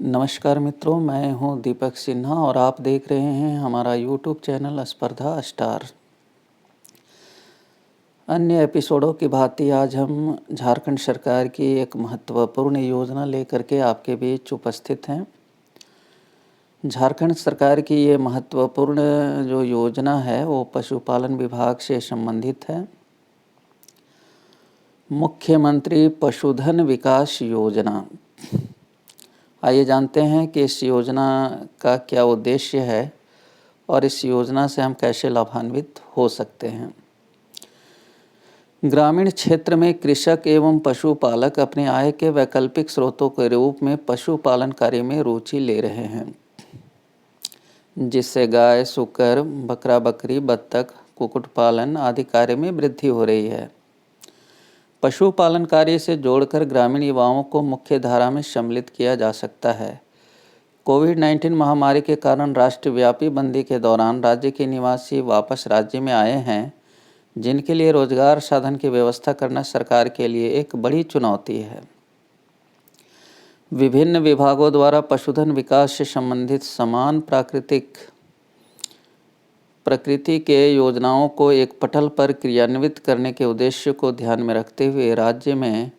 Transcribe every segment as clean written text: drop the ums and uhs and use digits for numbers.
नमस्कार मित्रों, मैं हूं दीपक सिन्हा और आप देख रहे हैं हमारा यूट्यूब चैनल स्पर्धा स्टार। अन्य एपिसोडों की भांति आज हम झारखंड सरकार की एक महत्वपूर्ण योजना लेकर के आपके बीच उपस्थित हैं। झारखंड सरकार की ये महत्वपूर्ण जो योजना है वो पशुपालन विभाग से संबंधित है। मुख्यमंत्री पशुधन विकास योजना। आइए जानते हैं कि इस योजना का क्या उद्देश्य है और इस योजना से हम कैसे लाभान्वित हो सकते हैं। ग्रामीण क्षेत्र में कृषक एवं पशुपालक अपने आय के वैकल्पिक स्रोतों के रूप में पशुपालन कार्य में रुचि ले रहे हैं, जिससे गाय, सूकर, बकरा बकरी, बत्तख, कुक्कुट पालन आदि कार्य में वृद्धि हो रही है। पशुपालन कार्य से जोड़कर ग्रामीण युवाओं को मुख्य धारा में सम्मिलित किया जा सकता है। कोविड-19 महामारी के कारण राष्ट्रव्यापी बंदी के दौरान राज्य के निवासी वापस राज्य में आए हैं, जिनके लिए रोजगार साधन की व्यवस्था करना सरकार के लिए एक बड़ी चुनौती है। विभिन्न विभागों द्वारा पशुधन विकास से संबंधित समान प्रकृति के योजनाओं को एक पटल पर क्रियान्वित करने के उद्देश्य को ध्यान में रखते हुए राज्य में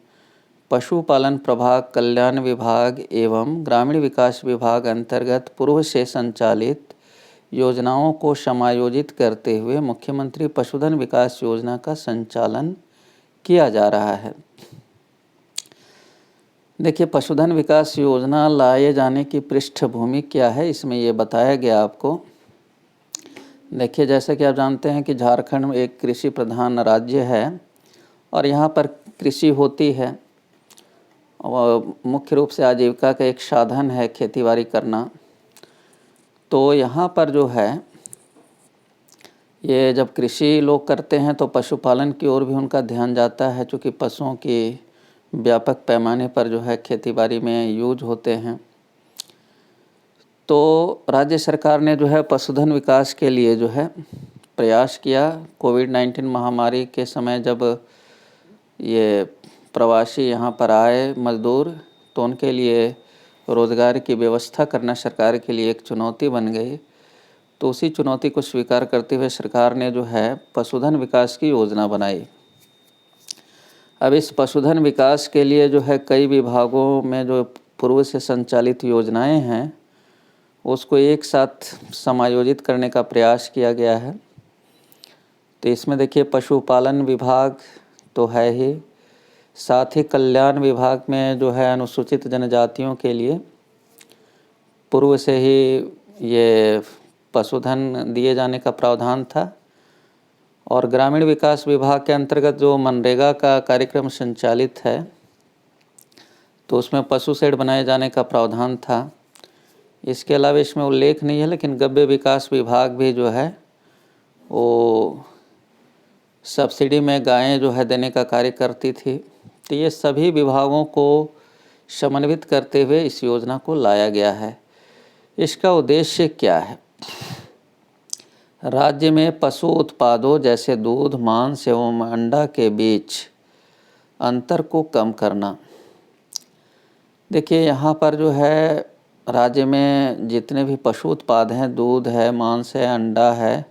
पशुपालन प्रभाग, कल्याण विभाग एवं ग्रामीण विकास विभाग अंतर्गत पूर्व से संचालित योजनाओं को समायोजित करते हुए मुख्यमंत्री पशुधन विकास योजना का संचालन किया जा रहा है। देखिए, पशुधन विकास योजना लाए जाने की पृष्ठभूमि क्या है, इसमें ये बताया गया आपको। देखिए, जैसा कि आप जानते हैं कि झारखंड एक कृषि प्रधान राज्य है और यहाँ पर कृषि होती है और मुख्य रूप से आजीविका का एक साधन है खेती-बाड़ी करना। तो यहाँ पर जो है ये जब कृषि लोग करते हैं तो पशुपालन की ओर भी उनका ध्यान जाता है, चूँकि पशुओं की व्यापक पैमाने पर जो है खेती-बाड़ी में यूज होते हैं। तो राज्य सरकार ने जो है पशुधन विकास के लिए जो है प्रयास किया। कोविड-19 महामारी के समय जब ये प्रवासी यहाँ पर आए मज़दूर, तो उनके लिए रोज़गार की व्यवस्था करना सरकार के लिए एक चुनौती बन गई। तो उसी चुनौती को स्वीकार करते हुए सरकार ने जो है पशुधन विकास की योजना बनाई। अब इस पशुधन विकास के लिए जो है कई विभागों में जो पूर्व से संचालित योजनाएं हैं उसको एक साथ समायोजित करने का प्रयास किया गया है। तो इसमें देखिए पशुपालन विभाग तो है ही, साथ ही कल्याण विभाग में जो है अनुसूचित जनजातियों के लिए पूर्व से ही ये पशुधन दिए जाने का प्रावधान था। और ग्रामीण विकास विभाग के अंतर्गत जो मनरेगा का कार्यक्रम संचालित है तो उसमें पशु शेड बनाए जाने का प्रावधान था। इसके अलावा इसमें उल्लेख नहीं है, लेकिन गव्य विकास विभाग भी जो है वो सब्सिडी में गायें जो है देने का कार्य करती थी। तो ये सभी विभागों को समन्वित करते हुए इस योजना को लाया गया है। इसका उद्देश्य क्या है? राज्य में पशु उत्पादों जैसे दूध, मांस एवं अंडा के बीच अंतर को कम करना। देखिए, यहाँ पर जो है राज्य में जितने भी पशु उत्पाद हैं, दूध है, मांस है, अंडा है,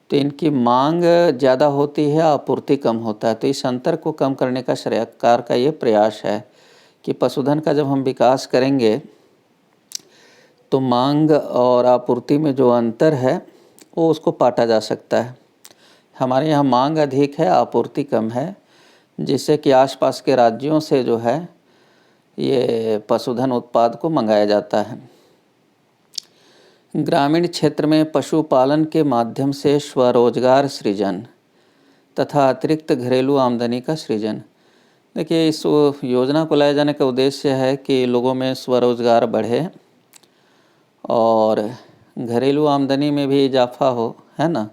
तो इनकी मांग ज़्यादा होती है, आपूर्ति कम होता है। तो इस अंतर को कम करने का सरकार का ये प्रयास है कि पशुधन का जब हम विकास करेंगे तो मांग और आपूर्ति में जो अंतर है वो उसको पाटा जा सकता है। हमारे यहाँ मांग अधिक है, आपूर्ति कम है, जिससे कि आसपास के राज्यों से जो है ये पशुधन उत्पाद को मंगाया जाता है। ग्रामीण क्षेत्र में पशुपालन के माध्यम से स्वरोजगार सृजन तथा अतिरिक्त घरेलू आमदनी का सृजन। देखिए, इस योजना को लाए जाने का उद्देश्य है कि लोगों में स्वरोजगार बढ़े और घरेलू आमदनी में भी इजाफा हो, है ना।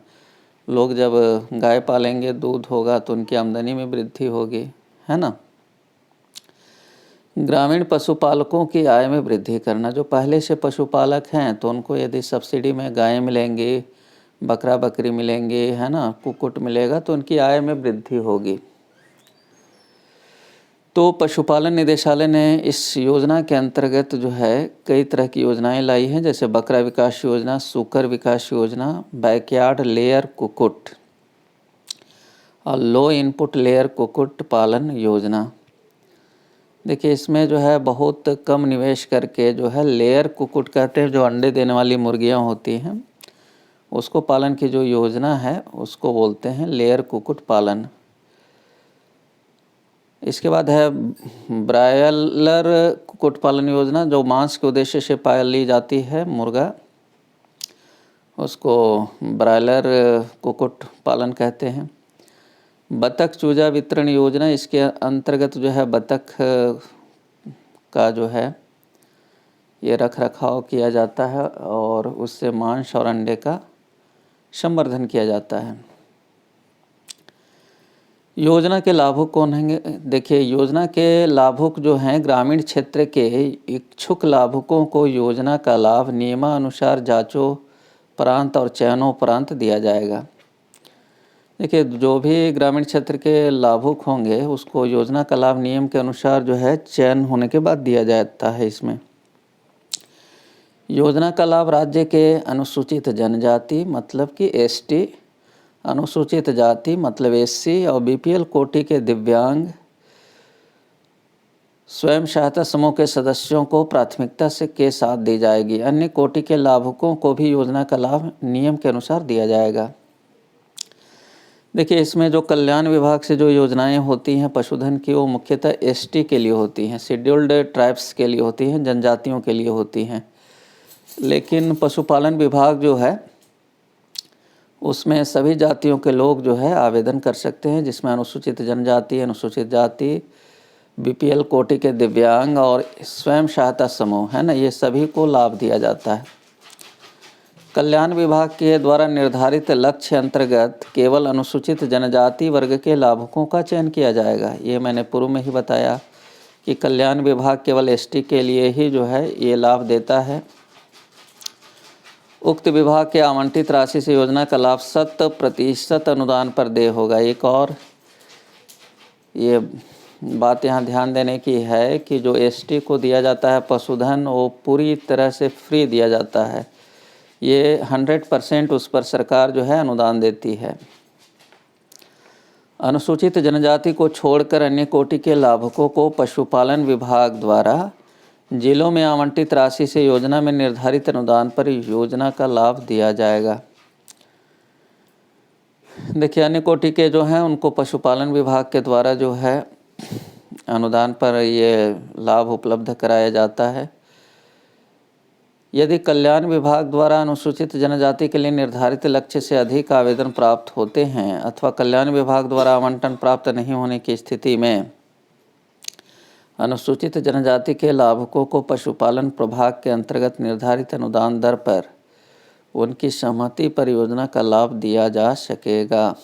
लोग जब गाय पालेंगे, दूध होगा तो उनकी आमदनी में वृद्धि होगी, है ना। ग्रामीण पशुपालकों की आय में वृद्धि करना। जो पहले से पशुपालक हैं तो उनको यदि सब्सिडी में गायें मिलेंगी, बकरा बकरी मिलेंगी, है ना, कुक्कुट मिलेगा, तो उनकी आय में वृद्धि होगी। तो पशुपालन निदेशालय ने इस योजना के अंतर्गत जो है कई तरह की योजनाएं लाई हैं, जैसे बकरा विकास योजना, सूकर विकास योजना, बैकयार्ड लेयर कुक्कुट और लो इनपुट लेयर कुक्कुट पालन योजना। देखिए इसमें जो है बहुत कम निवेश करके जो है लेयर कुक्कुट कहते हैं, जो अंडे देने वाली मुर्गियां होती हैं, उसको पालन की जो योजना है उसको बोलते हैं लेयर कुक्कुट पालन। इसके बाद है ब्रायलर कुक्कुट पालन योजना, जो मांस के उद्देश्य से पाली जाती है मुर्गा, उसको ब्रायलर कुक्कुट पालन कहते हैं। बतख चूजा वितरण योजना, इसके अंतर्गत जो है बतख का जो है ये रख रखाव किया जाता है और उससे मांस और अंडे का संवर्धन किया जाता है। योजना के लाभुक कौन हैं? देखिए योजना के लाभुक जो हैं, ग्रामीण क्षेत्र के इच्छुक लाभुकों को योजना का लाभ नियमानुसार जांचोपरांत और चयनोपरांत दिया जाएगा। देखिए जो भी ग्रामीण क्षेत्र के लाभुक होंगे उसको योजना का लाभ नियम के अनुसार जो है चयन होने के बाद दिया जाता है। इसमें योजना का लाभ राज्य के अनुसूचित जनजाति मतलब कि एसटी, अनुसूचित जाति मतलब एससी और बीपीएल कोटि के दिव्यांग स्वयं सहायता समूह के सदस्यों को प्राथमिकता से के साथ दी जाएगी। अन्य कोटि के लाभुकों को भी योजना का लाभ नियम के अनुसार दिया जाएगा। देखिए इसमें जो कल्याण विभाग से जो योजनाएं होती हैं पशुधन की, वो मुख्यतः एसटी के लिए होती हैं, शेड्यूल्ड ट्राइब्स के लिए होती हैं, जनजातियों के लिए होती हैं। लेकिन पशुपालन विभाग जो है उसमें सभी जातियों के लोग जो है आवेदन कर सकते हैं, जिसमें अनुसूचित जनजाति, अनुसूचित जाति, बीपीएल कोटि के दिव्यांग और स्वयं सहायता समूह है ना, ये सभी को लाभ दिया जाता है। कल्याण विभाग के द्वारा निर्धारित लक्ष्य अंतर्गत केवल अनुसूचित जनजाति वर्ग के लाभुकों का चयन किया जाएगा। ये मैंने पूर्व में ही बताया कि कल्याण विभाग केवल एसटी के लिए ही जो है ये लाभ देता है। उक्त विभाग के आवंटित राशि से योजना का लाभ 100% अनुदान पर देय होगा। एक और ये बात यहाँ ध्यान देने की है कि जो एसटी को दिया जाता है पशुधन, वो पूरी तरह से फ्री दिया जाता है। ये 100% उस पर सरकार जो है अनुदान देती है। अनुसूचित जनजाति को छोड़कर अन्य कोटि के लाभुकों को पशुपालन विभाग द्वारा जिलों में आवंटित राशि से योजना में निर्धारित अनुदान पर योजना का लाभ दिया जाएगा। देखिए अन्य कोटि के जो हैं उनको पशुपालन विभाग के द्वारा जो है अनुदान पर ये लाभ उपलब्ध कराया जाता है। यदि कल्याण विभाग द्वारा अनुसूचित जनजाति के लिए निर्धारित लक्ष्य से अधिक आवेदन प्राप्त होते हैं अथवा कल्याण विभाग द्वारा आवंटन प्राप्त नहीं होने की स्थिति में अनुसूचित जनजाति के लाभुकों को पशुपालन प्रभाग के अंतर्गत निर्धारित अनुदान दर पर उनकी सहमति पर योजना का लाभ दिया जा सकेगा।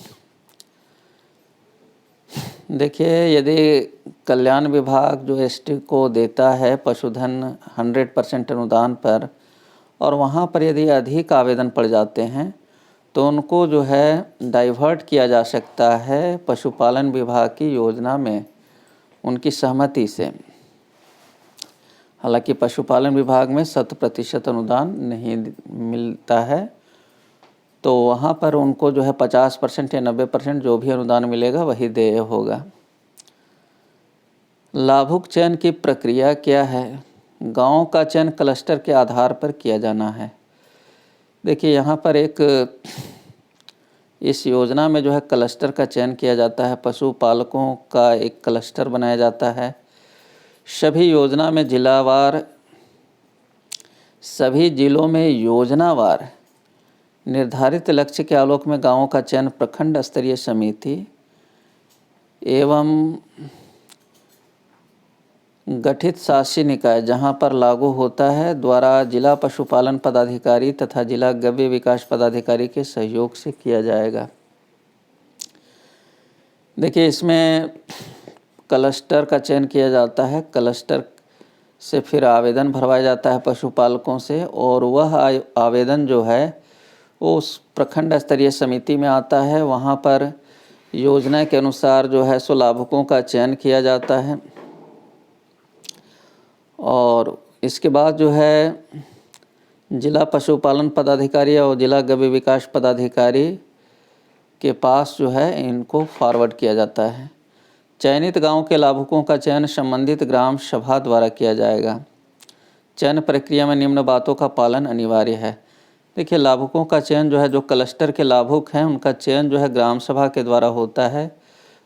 देखिए यदि कल्याण विभाग जो एसटी को देता है पशुधन 100% अनुदान पर और वहाँ पर यदि अधिक आवेदन पड़ जाते हैं तो उनको जो है डाइवर्ट किया जा सकता है पशुपालन विभाग की योजना में उनकी सहमति से। हालांकि पशुपालन विभाग में 100% अनुदान नहीं मिलता है, तो वहाँ पर उनको जो है 50% या 90% जो भी अनुदान मिलेगा वही देय होगा। लाभुक चयन की प्रक्रिया क्या है? गाँव का चयन क्लस्टर के आधार पर किया जाना है। देखिए यहाँ पर एक इस योजना में जो है क्लस्टर का चयन किया जाता है, पशुपालकों का एक क्लस्टर बनाया जाता है। सभी योजना में जिलावार, सभी जिलों में योजनावार निर्धारित लक्ष्य के आलोक में गांवों का चयन प्रखंड स्तरीय समिति एवं गठित शासी निकाय जहां पर लागू होता है द्वारा जिला पशुपालन पदाधिकारी तथा जिला गव्य विकास पदाधिकारी के सहयोग से किया जाएगा। देखिए इसमें क्लस्टर का चयन किया जाता है, क्लस्टर से फिर आवेदन भरवाया जाता है पशुपालकों से और वह आवेदन जो है वो उस प्रखंड स्तरीय समिति में आता है। वहाँ पर योजना के अनुसार जो है सो लाभुकों का चयन किया जाता है। और इसके बाद जो है जिला पशुपालन पदाधिकारी और जिला गव्य विकास पदाधिकारी के पास जो है इनको फॉरवर्ड किया जाता है। चयनित गांव के लाभुकों का चयन संबंधित ग्राम सभा द्वारा किया जाएगा। चयन प्रक्रिया में निम्न बातों का पालन अनिवार्य है। देखिए, लाभुकों का चयन जो है, जो क्लस्टर के लाभुक हैं उनका चयन जो है ग्राम सभा के द्वारा होता है।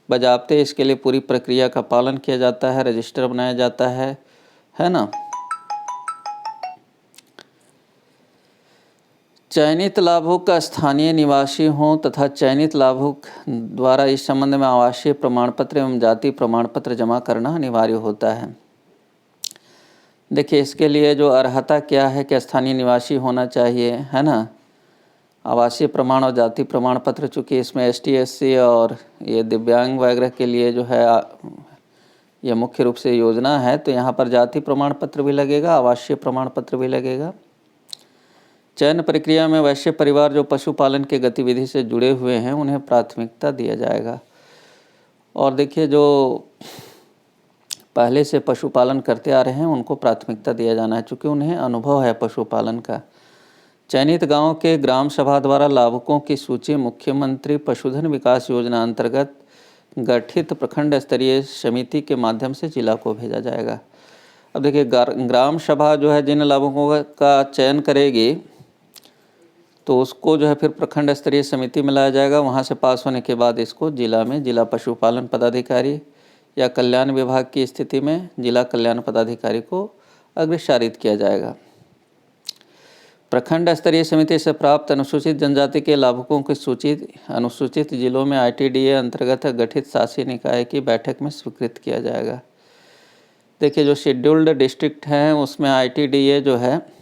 बजाबते इसके लिए पूरी प्रक्रिया का पालन किया जाता है, रजिस्टर बनाया जाता है ना। चयनित लाभुक स्थानीय निवासी हों तथा चयनित लाभुक द्वारा इस संबंध में आवासीय प्रमाण पत्र एवं जाति प्रमाण पत्र जमा करना अनिवार्य होता है। देखिए, इसके लिए जो अर्हता क्या है कि स्थानीय निवासी होना चाहिए, है ना। आवासीय प्रमाण और जाति प्रमाण पत्र, चूँकि इसमें ST SC और ये दिव्यांग वगैरह के लिए जो है ये मुख्य रूप से योजना है, तो यहाँ पर जाति प्रमाण पत्र भी लगेगा, आवासीय प्रमाण पत्र भी लगेगा। चयन प्रक्रिया में वैश्य परिवार जो पशुपालन के गतिविधि से जुड़े हुए हैं उन्हें प्राथमिकता दिया जाएगा। और देखिए, जो पहले से पशुपालन करते आ रहे हैं उनको प्राथमिकता दिया जाना है, चूँकि उन्हें अनुभव है पशुपालन का। चयनित गांव के ग्राम सभा द्वारा लाभुकों की सूची मुख्यमंत्री पशुधन विकास योजना अंतर्गत गठित प्रखंड स्तरीय समिति के माध्यम से जिला को भेजा जाएगा। अब देखिए, ग्राम सभा जो है जिन लाभुकों का चयन करेगी तो उसको जो है फिर प्रखंड स्तरीय समिति में लाया जाएगा। वहाँ से पास होने के बाद इसको जिला में जिला पशुपालन पदाधिकारी या कल्याण विभाग की स्थिति में जिला कल्याण पदाधिकारी को अग्रसारित किया जाएगा। प्रखंड स्तरीय समिति से प्राप्त अनुसूचित जनजाति के लाभुकों की सूची अनुसूचित जिलों में ITDA अंतर्गत गठित शासी निकाय की बैठक में स्वीकृत किया जाएगा। देखिए, जो शेड्यूल्ड डिस्ट्रिक्ट हैं उसमें ITDA जो है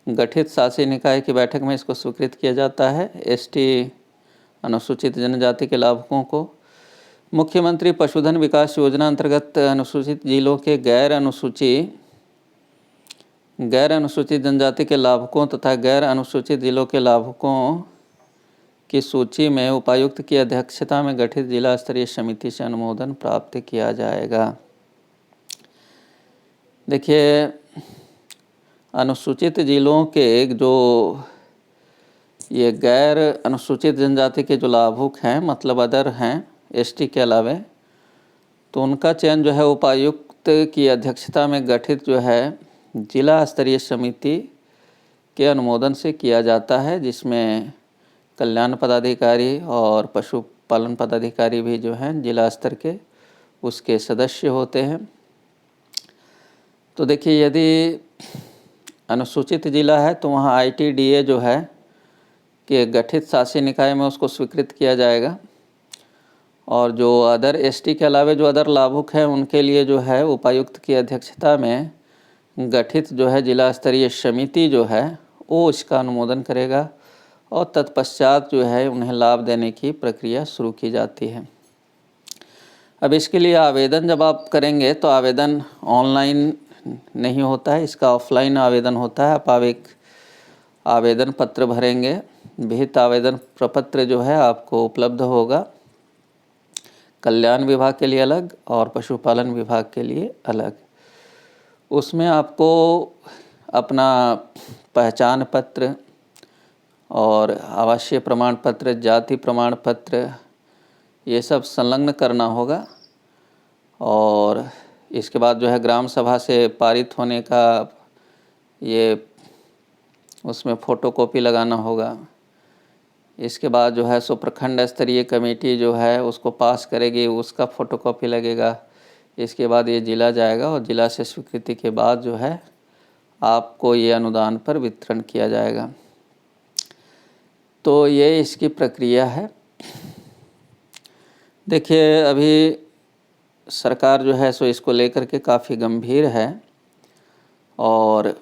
गठित शासी निकाय की बैठक में इसको स्वीकृत किया जाता है। ST अनुसूचित जनजाति के लाभुकों को मुख्यमंत्री पशुधन विकास योजना अंतर्गत अनुसूचित जिलों के गैर अनुसूचित जनजाति के लाभुकों तथा गैर अनुसूचित जिलों के लाभुकों की सूची में उपायुक्त की अध्यक्षता में गठित जिला स्तरीय समिति से अनुमोदन प्राप्त किया जाएगा। देखिए, अनुसूचित जिलों के जो ये गैर अनुसूचित जनजाति के जो लाभुक हैं, मतलब अदर हैं ST के अलावे, तो उनका चयन जो है उपायुक्त की अध्यक्षता में गठित जो है जिला स्तरीय समिति के अनुमोदन से किया जाता है, जिसमें कल्याण पदाधिकारी और पशुपालन पदाधिकारी भी जो हैं जिला स्तर के उसके सदस्य होते हैं। तो देखिए, यदि अनुसूचित जिला है तो वहाँ ITDA जो है कि गठित शासी निकाय में उसको स्वीकृत किया जाएगा। और जो अदर ST के अलावे जो अदर लाभुक हैं उनके लिए जो है उपायुक्त की अध्यक्षता में गठित जो है जिला स्तरीय समिति जो है वो इसका अनुमोदन करेगा और तत्पश्चात जो है उन्हें लाभ देने की प्रक्रिया शुरू की जाती है। अब इसके लिए आवेदन जब आप करेंगे तो आवेदन ऑनलाइन नहीं होता है, इसका ऑफलाइन आवेदन होता है। आप एक आवेदन पत्र भरेंगे, विहित आवेदन प्रपत्र जो है आपको उपलब्ध होगा, कल्याण विभाग के लिए अलग और पशुपालन विभाग के लिए अलग। उसमें आपको अपना पहचान पत्र और आवासीय प्रमाण पत्र, जाति प्रमाण पत्र, ये सब संलग्न करना होगा। और इसके बाद जो है ग्राम सभा से पारित होने का ये उसमें फ़ोटोकॉपी लगाना होगा। इसके बाद जो है सो प्रखंड स्तरीय कमेटी जो है उसको पास करेगी, उसका फ़ोटोकॉपी लगेगा। इसके बाद ये जिला जाएगा और जिला से स्वीकृति के बाद जो है आपको ये अनुदान पर वितरण किया जाएगा। तो ये इसकी प्रक्रिया है। देखिए, अभी सरकार जो है सो इसको लेकर के काफ़ी गंभीर है और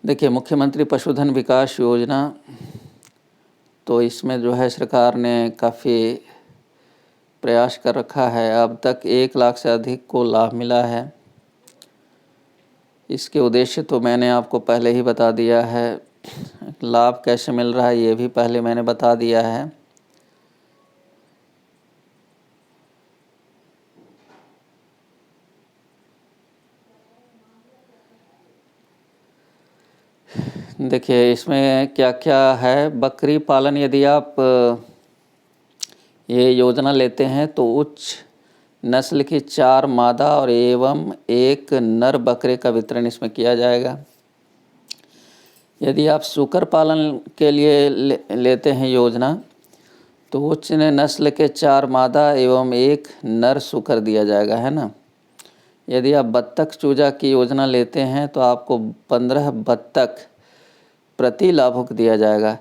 देखिए, मुख्यमंत्री पशुधन विकास योजना, तो इसमें जो है सरकार ने काफ़ी प्रयास कर रखा है। अब तक 1 लाख से अधिक को लाभ मिला है। इसके उद्देश्य तो मैंने आपको पहले ही बता दिया है, लाभ कैसे मिल रहा है ये भी पहले मैंने बता दिया है। देखिए इसमें क्या क्या है। बकरी पालन यदि आप ये योजना लेते हैं तो उच्च नस्ल की 4 मादा और एवं 1 नर बकरे का वितरण इसमें किया जाएगा। यदि आप सूकर पालन के लिए लेते हैं योजना तो उच्च नस्ल के 4 मादा एवं 1 नर सूकर दिया जाएगा, है ना। यदि आप बत्तख चूजा की योजना लेते हैं तो आपको 15 बत्तख प्रति लाभुक दिया जाएगा।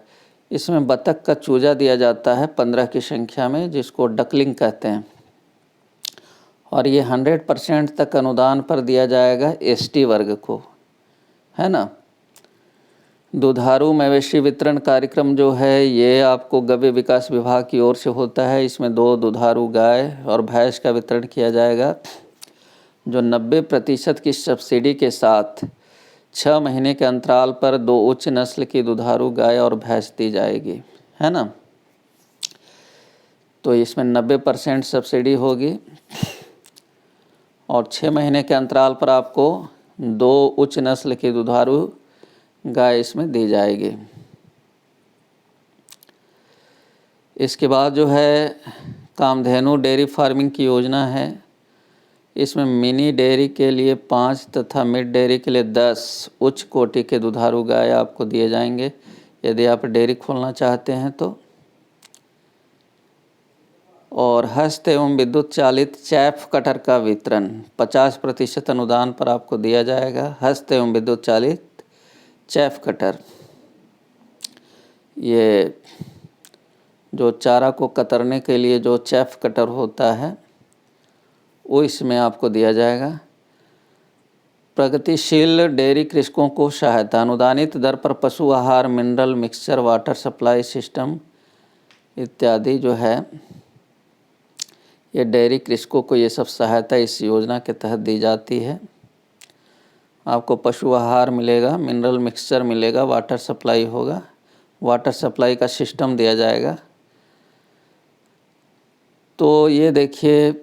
इसमें बत्तख का चूजा दिया जाता है 15 की संख्या में, जिसको डकलिंग कहते हैं, और ये 100% तक अनुदान पर दिया जाएगा एसटी वर्ग को, है ना। दुधारू मवेशी वितरण कार्यक्रम जो है ये आपको गव्य विकास विभाग की ओर से होता है। इसमें 2 दुधारू गाय और भैंस का वितरण किया जाएगा, जो 90% की सब्सिडी के साथ 6 महीने के अंतराल पर 2 उच्च नस्ल की दुधारू गाय और भैंस दी जाएगी, है ना। तो इसमें 90% सब्सिडी होगी और 6 महीने के अंतराल पर आपको 2 उच्च नस्ल की दुधारू गाय इसमें दी जाएगी। इसके बाद जो है कामधेनु डेयरी फार्मिंग की योजना है। इसमें मिनी डेयरी के लिए 5 तथा मिड डेयरी के लिए 10 उच्च कोटि के दुधारू गाय आपको दिए जाएंगे यदि आप डेयरी खोलना चाहते हैं तो। और हस्त एवं विद्युत चालित चैफ कटर का वितरण 50% अनुदान पर आपको दिया जाएगा। हस्त एवं विद्युत चालित चैफ कटर, ये जो चारा को कतरने के लिए जो चैफ कटर होता है वो इसमें आपको दिया जाएगा। प्रगतिशील डेयरी कृषकों को सहायता, अनुदानित दर पर पशु आहार, mineral mixture, water supply system इत्यादि जो है ये डेयरी कृषकों को ये सब सहायता इस योजना के तहत दी जाती है। आपको पशु आहार मिलेगा, मिनरल मिक्सचर मिलेगा, वाटर सप्लाई होगा, वाटर सप्लाई का सिस्टम दिया जाएगा। तो ये देखिए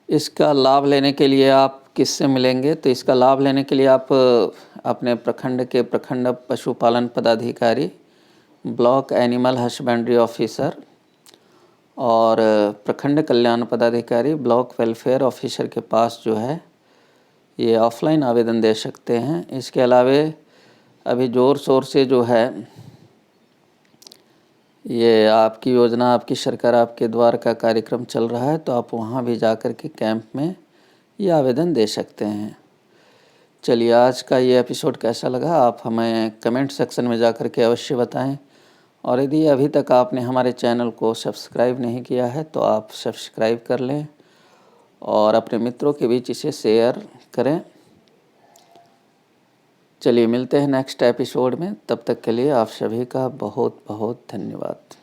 इसका लाभ लेने के लिए आप किससे मिलेंगे, तो इसका लाभ लेने के लिए आप अपने प्रखंड के प्रखंड पशुपालन पदाधिकारी, ब्लॉक एनिमल हस्बेंड्री ऑफिसर और प्रखंड कल्याण पदाधिकारी, ब्लॉक वेलफेयर ऑफिसर के पास जो है ये ऑफलाइन आवेदन दे सकते हैं। इसके अलावे अभी ज़ोर शोर से जो है ये आपकी योजना, आपकी सरकार, आपके द्वार का कार्यक्रम चल रहा है, तो आप वहाँ भी जाकर के कैंप में ये आवेदन दे सकते हैं। चलिए आज का ये एपिसोड कैसा लगा आप हमें कमेंट सेक्शन में जाकर के अवश्य बताएं। और यदि अभी तक आपने हमारे चैनल को सब्सक्राइब नहीं किया है तो आप सब्सक्राइब कर लें और अपने मित्रों के बीच इसे शेयर करें। चलिए मिलते हैं नेक्स्ट एपिसोड में, तब तक के लिए आप सभी का बहुत बहुत धन्यवाद।